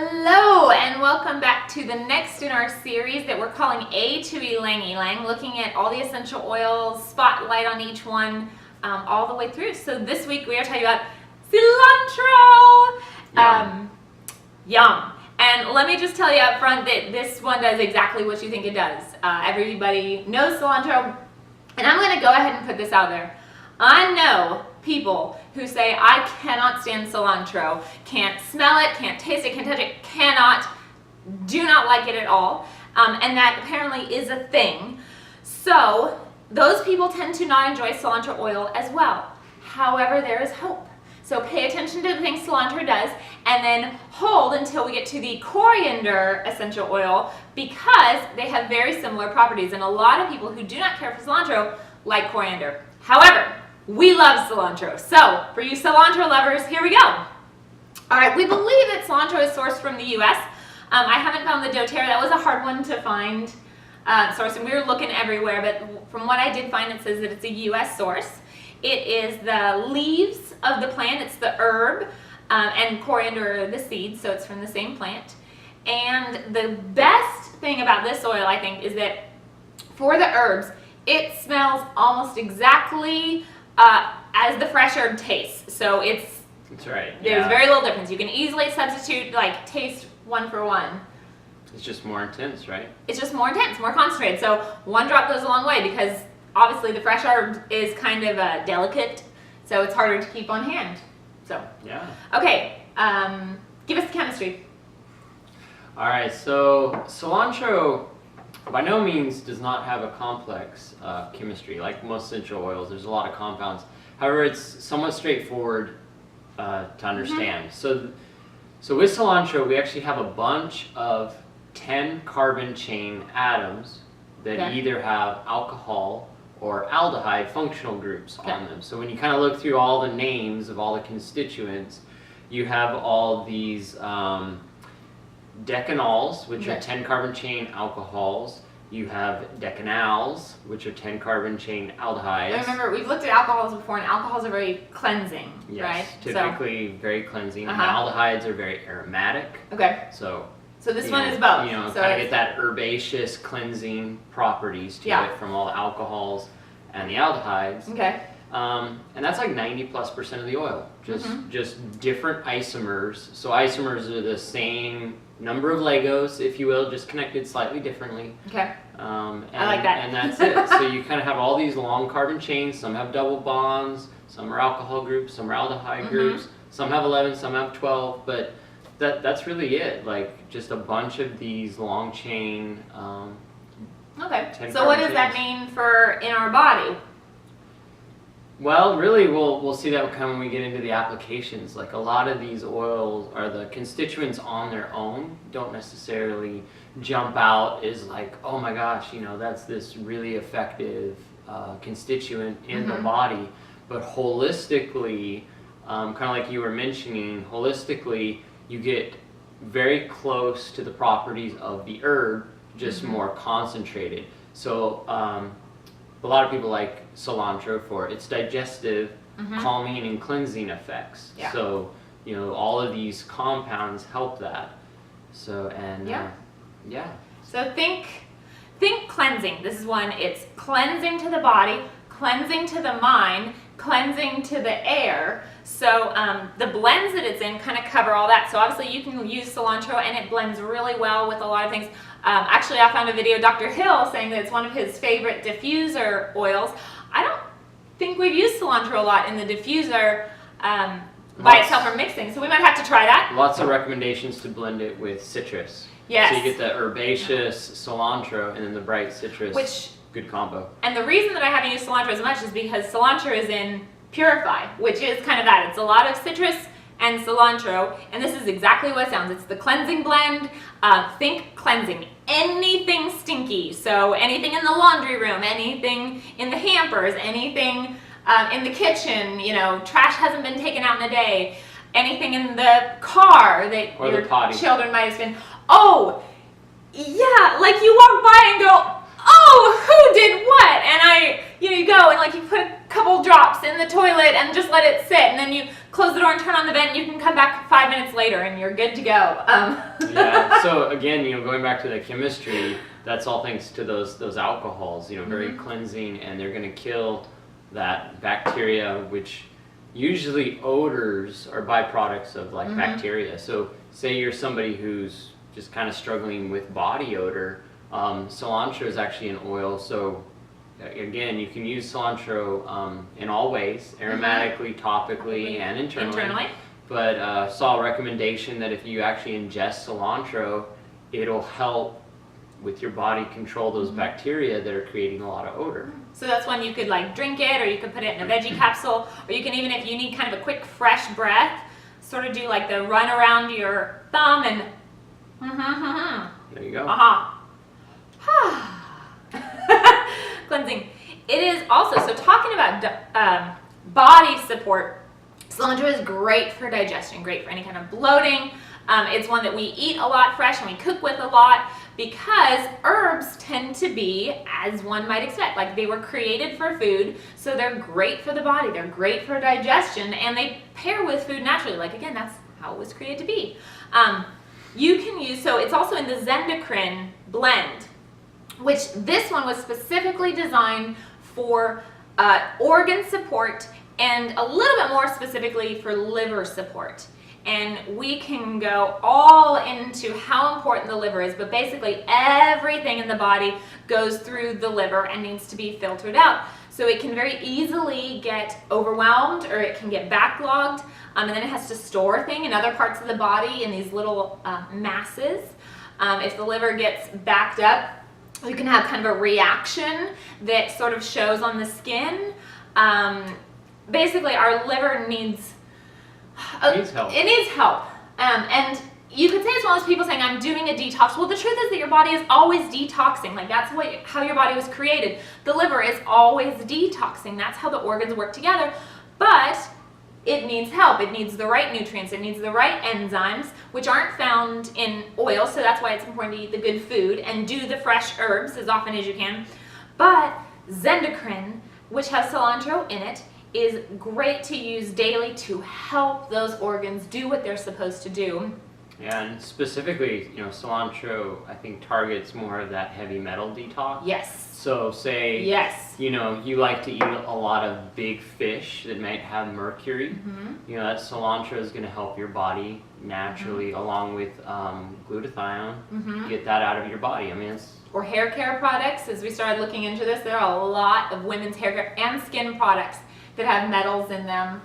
Hello and welcome back to the next in our series that we're calling A to Ylang Ylang, looking at all the essential oils, spotlight on each one, all the way through. So this week we are talking about cilantro. Yum. And let me just tell you up front that this one does exactly what you think it does. Everybody knows cilantro, and I'm going to go ahead and put this out there. I know people who say, I cannot stand cilantro, can't smell it, can't taste it, can't touch it, do not like it at all, and that apparently is a thing. So those people tend to not enjoy cilantro oil as well. However, there is hope. So pay attention to the things cilantro does, and then hold until we get to the coriander essential oil, because they have very similar properties, and a lot of people who do not care for cilantro like coriander. However, we love cilantro. So for you cilantro lovers, here we go. All right, we believe that cilantro is sourced from the U.S. I haven't found the doTERRA. That was a hard one to find source, and we were looking everywhere, but from what I did find, it says that it's a U.S. source. It is the leaves of the plant, it's the herb, and coriander are the seeds, so it's from the same plant. And the best thing about this oil, I think, is that for the herbs, it smells almost exactly as the fresh herb tastes. So that's right. There's very little difference. You can easily substitute, like, taste one for one. It's just more intense, right? It's just more intense, more concentrated. So one drop goes a long way, because obviously the fresh herb is kind of delicate, so it's harder to keep on hand. So yeah. Okay, give us the chemistry. All right, so cilantro by no means does not have a complex chemistry like most essential oils. There's a lot of compounds. However, it's somewhat straightforward to understand. So with cilantro, we actually have a bunch of 10 carbon chain atoms that either have alcohol or aldehyde functional groups on them. So when you kind of look through all the names of all the constituents, you have all these decanols, which are 10 carbon chain alcohols. You have decanals, which are 10 carbon chain aldehydes. I remember we've looked at alcohols before, and alcohols are very cleansing, right? Typically very cleansing. And aldehydes are very aromatic. Okay. So this one is both. You know, so kind of get that herbaceous cleansing properties to it from all the alcohols and the aldehydes. Okay. And that's like 90+% of the oil. Just different isomers. So isomers are the same number of Legos, if you will, just connected slightly differently. Okay. And, I like that. And that's it. So you kind of have all these long carbon chains. Some have double bonds. Some are alcohol groups. Some are aldehyde groups. Some have 11. Some have 12. But that's really it. Like just a bunch of these long chain. Okay. So what does that mean for in our body? Well, really, we'll see that when we get into the applications. Like a lot of these oils, or the constituents on their own, don't necessarily jump out as like, oh my gosh, you know, that's this really effective constituent in the body. But holistically, kind of like you were mentioning, holistically, you get very close to the properties of the herb, just more concentrated. So a lot of people like cilantro for its digestive, calming and cleansing effects. Yeah. So, you know, all of these compounds help that. So, and So think cleansing. This is one. It's cleansing to the body, cleansing to the mind, cleansing to the air. So the blends that it's in kind of cover all that. So obviously you can use cilantro, and it blends really well with a lot of things. Actually, I found a video of Dr. Hill saying that it's one of his favorite diffuser oils. I don't think we've used cilantro a lot in the diffuser by itself or mixing, so we might have to try that. Lots of recommendations to blend it with citrus. Yes. So you get the herbaceous cilantro and then the bright citrus. Which, good combo. And the reason that I haven't used cilantro as much is because cilantro is in Purify, which is kind of that. It's a lot of citrus and cilantro, and this is exactly what it sounds. It's the cleansing blend. Think cleansing. Anything stinky, so anything in the laundry room, anything in the hampers, anything in the kitchen, you know, trash hasn't been taken out in a day, anything in the car that or your potty. Children might have been, oh, yeah, like you walk by and go, oh, who did what? And you go and like you put a couple drops in the toilet and just let it sit, and then you close the door and turn on the vent, and you can come back 5 minutes later and you're good to go. Yeah, so again, going back to the chemistry, that's all thanks to those alcohols, very cleansing, and they're going to kill that bacteria, which usually odors are byproducts of like bacteria. So say you're somebody who's just kind of struggling with body odor, cilantro is actually an oil. So again, you can use cilantro in all ways, aromatically, topically, and internally. But saw a recommendation that if you actually ingest cilantro, it'll help with your body control those bacteria that are creating a lot of odor. So that's when you could like drink it, or you could put it in a veggie capsule, or you can even, if you need kind of a quick fresh breath, sort of do like the run around your thumb and there you go. Cleansing. It is also, so talking about body support, cilantro is great for digestion, great for any kind of bloating. It's one that we eat a lot fresh and we cook with a lot, because herbs tend to be, as one might expect, like they were created for food, so they're great for the body, they're great for digestion, and they pair with food naturally. Like again, that's how it was created to be. You can use, so it's also in the Zendocrine blend, which this one was specifically designed for organ support, and a little bit more specifically for liver support. And we can go all into how important the liver is, but basically everything in the body goes through the liver and needs to be filtered out. So it can very easily get overwhelmed, or it can get backlogged, and then it has to store things in other parts of the body in these little masses. If the liver gets backed up, you can have kind of a reaction that sort of shows on the skin. Basically, our liver needs help. It needs help. And you could say it's one of those people saying, I'm doing a detox. Well, the truth is that your body is always detoxing. Like that's how your body was created. The liver is always detoxing. That's how the organs work together. But it needs help. It needs the right nutrients. It needs the right enzymes, which aren't found in oil. So that's why it's important to eat the good food and do the fresh herbs as often as you can. But Zendocrine, which has cilantro in it, is great to use daily to help those organs do what they're supposed to do. Yeah, and specifically, cilantro, I think, targets more of that heavy metal detox. Yes. So say, yes, you like to eat a lot of big fish that might have mercury. That cilantro is going to help your body naturally, along with glutathione, get that out of your body. I mean, or hair care products. As we started looking into this, there are a lot of women's hair care and skin products that have metals in them.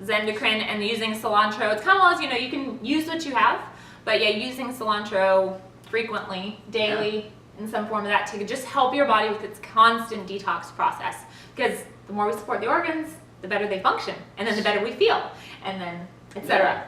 Zendocrine and using cilantro, it's kind of as you can use what you have, but yeah, using cilantro frequently, daily, in some form of that to just help your body with its constant detox process. Because the more we support the organs, the better they function, and then the better we feel, and then etc.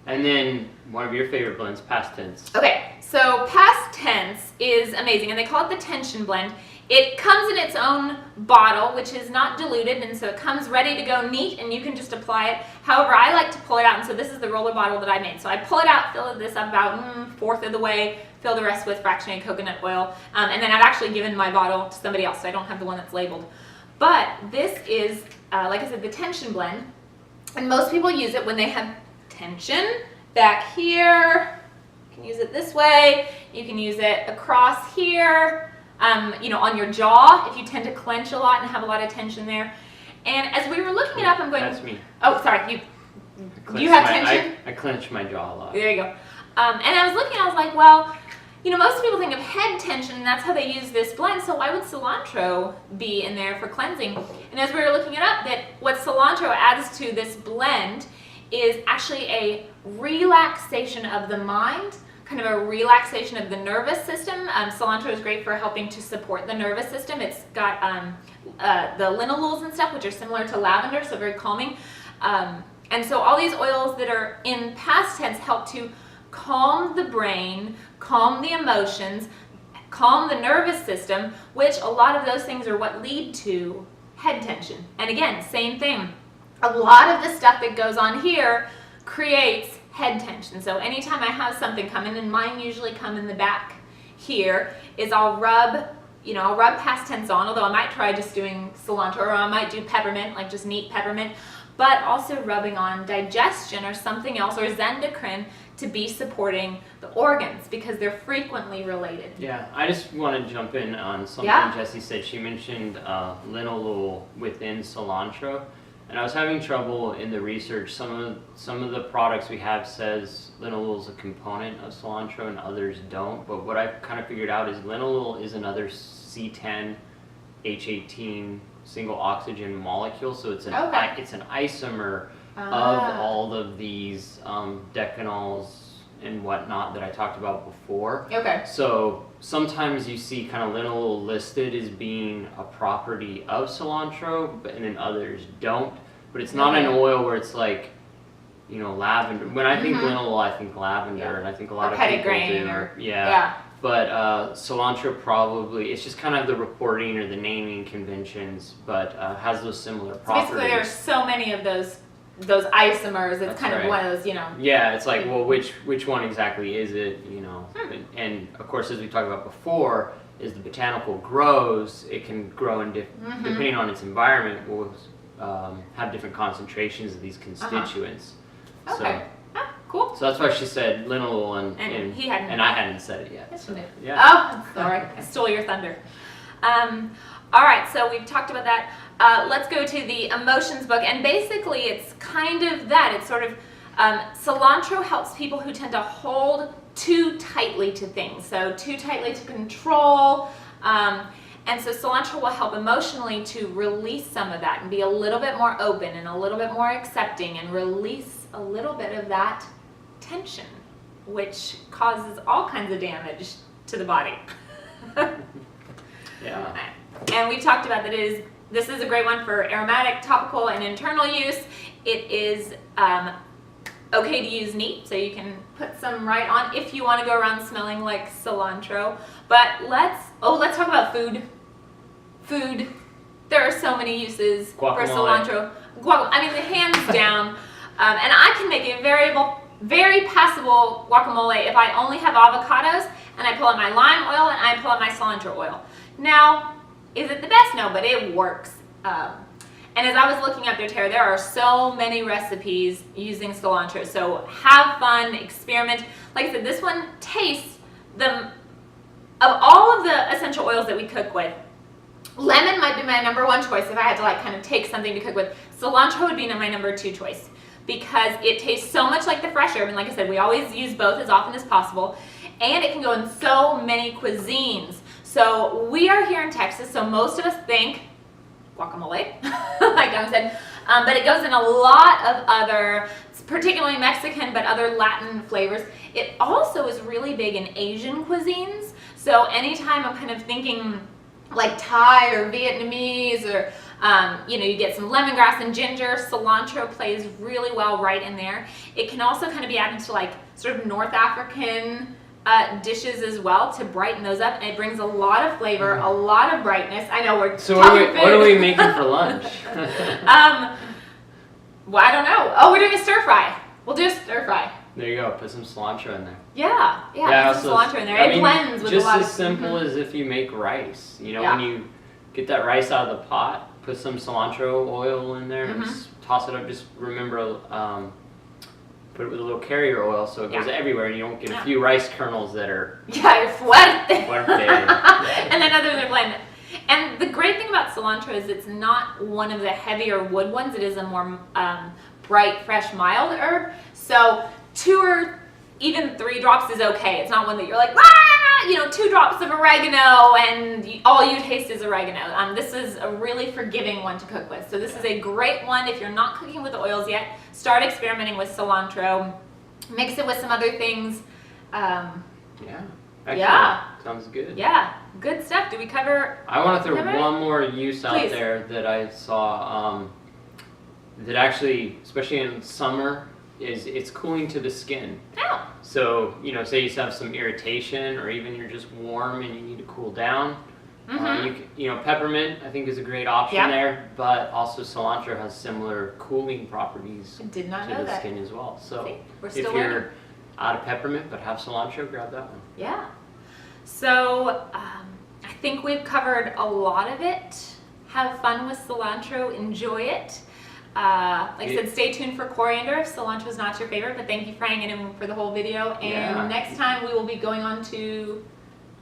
And then one of your favorite blends, past tense. Okay, so past tense is amazing, and they call it the tension blend. It comes in its own bottle, which is not diluted, and so it comes ready to go neat, and you can just apply it. However, I like to pull it out, and so this is the roller bottle that I made. So I pull it out, fill this up about fourth of the way, fill the rest with fractionated coconut oil, and then I've actually given my bottle to somebody else, so I don't have the one that's labeled. But this is, like I said, the tension blend, and most people use it when they have tension back here. You can use it this way. You can use it across here. On your jaw, if you tend to clench a lot and have a lot of tension there. And as we were looking it up, I'm going... That's me. Oh, sorry. You have tension? I clench my jaw a lot. There you go. And I was looking, I was like, well, most people think of head tension, and that's how they use this blend, so why would cilantro be in there for cleansing? And as we were looking it up, that what cilantro adds to this blend is actually a relaxation of the mind, kind of a relaxation of the nervous system. Cilantro is great for helping to support the nervous system. It's got the linalols and stuff, which are similar to lavender, so very calming. And so all these oils that are in past tense help to calm the brain, calm the emotions, calm the nervous system, which a lot of those things are what lead to head tension. And again, same thing. A lot of the stuff that goes on here creates head tension. So anytime I have something come in, and mine usually come in the back here, is I'll rub I'll rub past tense on, although I might try just doing cilantro, or I might do peppermint, like just neat peppermint, but also rubbing on digestion or something else, or zendocrine, to be supporting the organs, because they're frequently related. Yeah, I just want to jump in on something Jessie said. She mentioned linalool within cilantro, and I was having trouble in the research. Some of the products we have says linalool is a component of cilantro and others don't, but what I've kind of figured out is linalool is another C10 H18 single oxygen molecule, so it's an isomer of all of these decanols and whatnot that I talked about before. Okay. So sometimes you see kind of linalool listed as being a property of cilantro, and then others don't. But it's not an oil where it's like, lavender. When I think linalool, I think lavender, and I think a lot of people do. But cilantro probably, it's just kind of the reporting or the naming conventions, but has those similar properties. Basically, there are so many of those isomers. It's kind of one of those, Yeah, it's like, well, which one exactly is it? And of course, as we talked about before, as the botanical grows, it can grow in depending on its environment, will have different concentrations of these constituents. Okay. Cool. So that's why she said linalool, and he hadn't. And I hadn't said it yet. Yes, So, you did. yeah. Oh, I'm sorry. I stole your thunder. All right, so we've talked about that. Let's go to the emotions book, and basically it's kind of that. It's sort of cilantro helps people who tend to hold too tightly to things, so too tightly to control. And so cilantro will help emotionally to release some of that and be a little bit more open and a little bit more accepting and release a little bit of that tension, which causes all kinds of damage to the body. Yeah. And we talked about that this is a great one for aromatic, topical, and internal use. It is okay to use neat, so you can put some right on if you want to go around smelling like cilantro. But let's talk about food. Food. There are so many uses for cilantro. I mean, the hands down. And I can make a very passable guacamole if I only have avocados and I pull out my lime oil and I pull out my cilantro oil. Now, is it the best? No, but it works. And as I was looking up doTERRA, there are so many recipes using cilantro. So have fun, experiment. Like I said, this one tastes of all of the essential oils that we cook with. Lemon might be my number one choice if I had to kind of take something to cook with. Cilantro would be my number two choice because it tastes so much like the fresh herb. And like I said, we always use both as often as possible. And it can go in so many cuisines. So we are here in Texas, so most of us think guacamole, like Doug said, but it goes in a lot of other, particularly Mexican, but other Latin flavors. It also is really big in Asian cuisines. So anytime I'm kind of thinking like Thai or Vietnamese, or you get some lemongrass and ginger, cilantro plays really well right in there. It can also kind of be added to like sort of North African dishes as well to brighten those up, and it brings a lot of flavor, a lot of brightness. I know we're so what are we making for lunch? Well, I don't know. Oh, we're doing a stir fry. We'll do a stir fry. There you go. Put some cilantro in there. Yeah, put some cilantro in there. It blends with a lot of... Just as simple as if you make rice. When you get that rice out of the pot, put some cilantro oil in there and just toss it up. Just remember, put it with a little carrier oil so it goes everywhere and you don't get a few rice kernels that are... Yeah, you're fuerte. Fuerte. And then others are bland. And the great thing about cilantro is it's not one of the heavier wood ones. It is a more bright, fresh, mild herb. So 2 or even 3 drops is okay. It's not one that you're like, 2 drops of oregano and all you taste is oregano. This is a really forgiving one to cook with. So this is a great one if you're not cooking with oils yet. Start experimenting with cilantro. Mix it with some other things. Sounds good. Yeah, good stuff. Do we cover? I want to throw one more use out there that I saw that actually, especially in summer, it's cooling to the skin. Oh. So, say you have some irritation or even you're just warm and you need to cool down. Peppermint I think is a great option there, but also cilantro has similar cooling properties to the skin as well. So if you're out of peppermint but have cilantro, grab that one. Yeah. So I think we've covered a lot of it. Have fun with cilantro, enjoy it. Like I said, stay tuned for coriander if cilantro is not your favorite, but thank you for hanging in for the whole video. And next time we will be going on to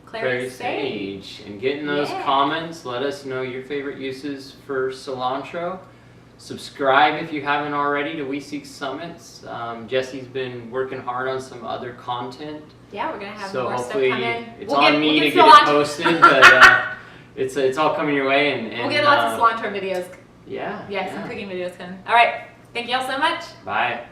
clary sage. And getting those comments. Let us know your favorite uses for cilantro. Subscribe if you haven't already to We Seek Summits. Jesse's been working hard on some other content. Yeah, we're going to have so more stuff come in. It's on me to get it posted, but it's all coming your way. And we'll get lots of cilantro videos. Yeah. Some cooking videos coming. All right. Thank you all so much. Bye.